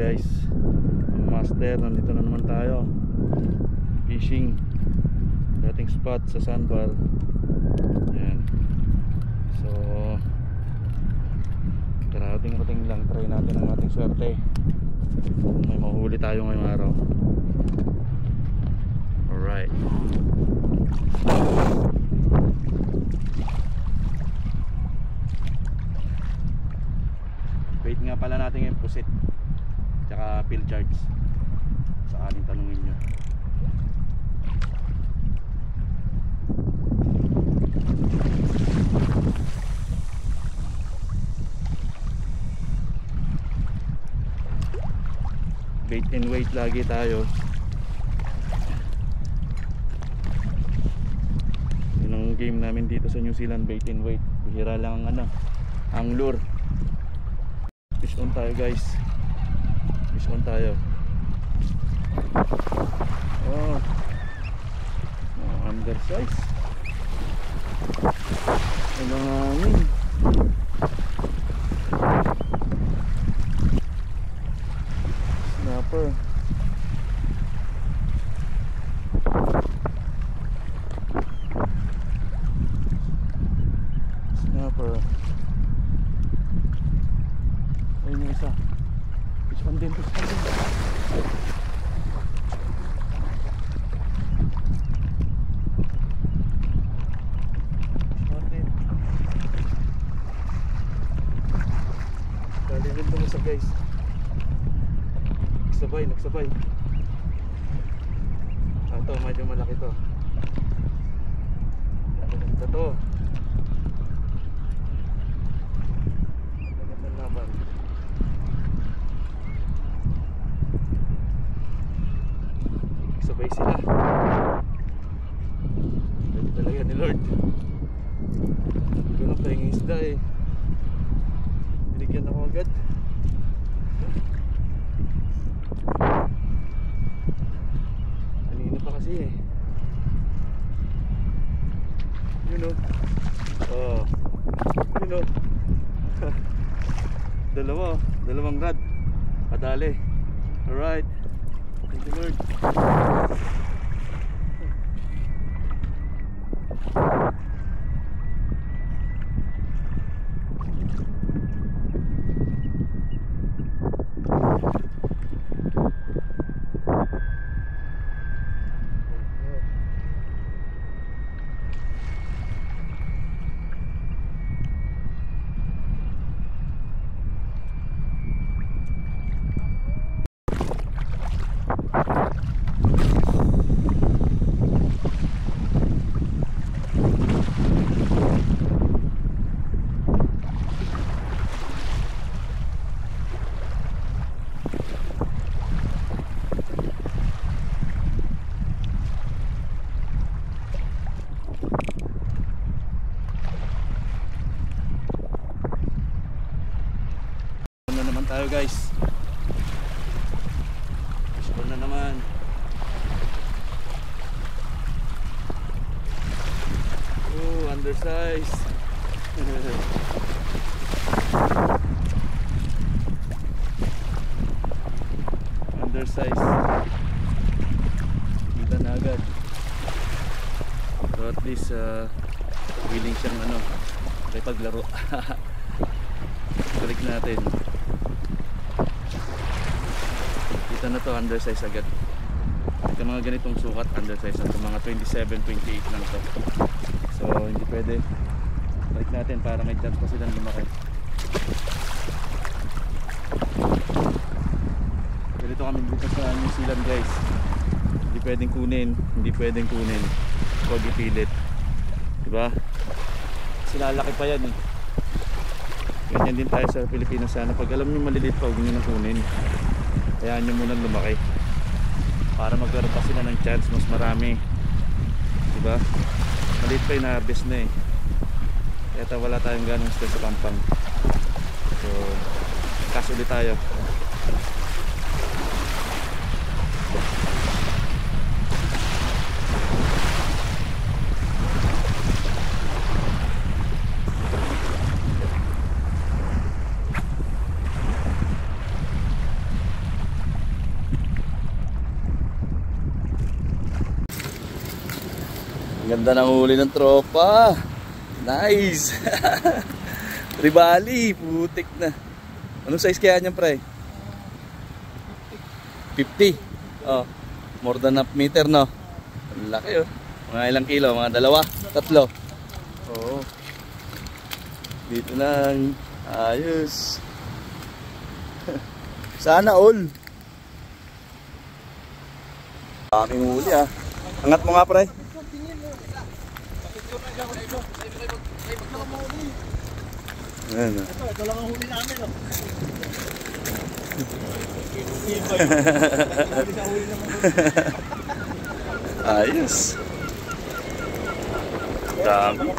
guys, mga master, nandito na naman tayo fishing dating spot sa sandbar. Yan. So karating lang, try natin ang ating swerte kung may mahuli tayo ngayong araw. Alright, bait nga pala natin yung pusit tsaka field charge sa ating tanungin nyo. Bait and weight lagi tayo. Yun ang game namin dito sa New Zealand, bait and weight. Bihira lang ang ang lure. Fish on tayo guys, fish on tayo. Oh, undersize ang mga hangin. Snapper. Snapper. Ayun yung isa. Fish on din, fish on din. Fish on din. Dali rin lumusag guys. Nagsabay. Ito, medyo malaki to. Ito to. Magandang laban. Nagsabay sila. Pwede talaga ni Lord. Ganun tayong isda eh. Binigyan ako agad. Kanina pa kasi eh. You know. Oh. You know. Dalawang rad. Padali. Alright. Thank you Lord. Tayo guys, fishball na naman. Oh, undersize. Undersize. Kita na agad. So at least willing siyang paglaro. Balik natin. Ito na to, undersize agad. Ito mga ganitong sukat, undersize na to, mga 27-28 lang to. So hindi pwede. Balik natin para may chance pa silang lumaki. Ganito kami dito sa New Zealand guys. Hindi pwedeng kunin o ipilit, diba? Kasi lalaki pa yan eh. Ganyan din tayo sa Pilipinas. Sana pag alam nyo maliliit pa, huwag nyo na kunin. Hayaan nyo muna lumaki para magkaroon pa sila ng chance mas marami, diba? Maliit pa yung na-harvest na eh, kaya wala tayong ganong stress sa pampang. So cash ulit tayo. Ganda ng huli ng tropa. Nice. Tribali, putik na. Anong size kaya niyan, pre? 50. Oh, more than half meter, no? Ang laki, oh. Mga ilang kilo? Mga 2, 3. Oo. Dito lang. Ayos. Sana all. Daming huli, ah. Angat mo nga, pre. Ayan, ito lang ang huli namin, oh. Ayos. Dami.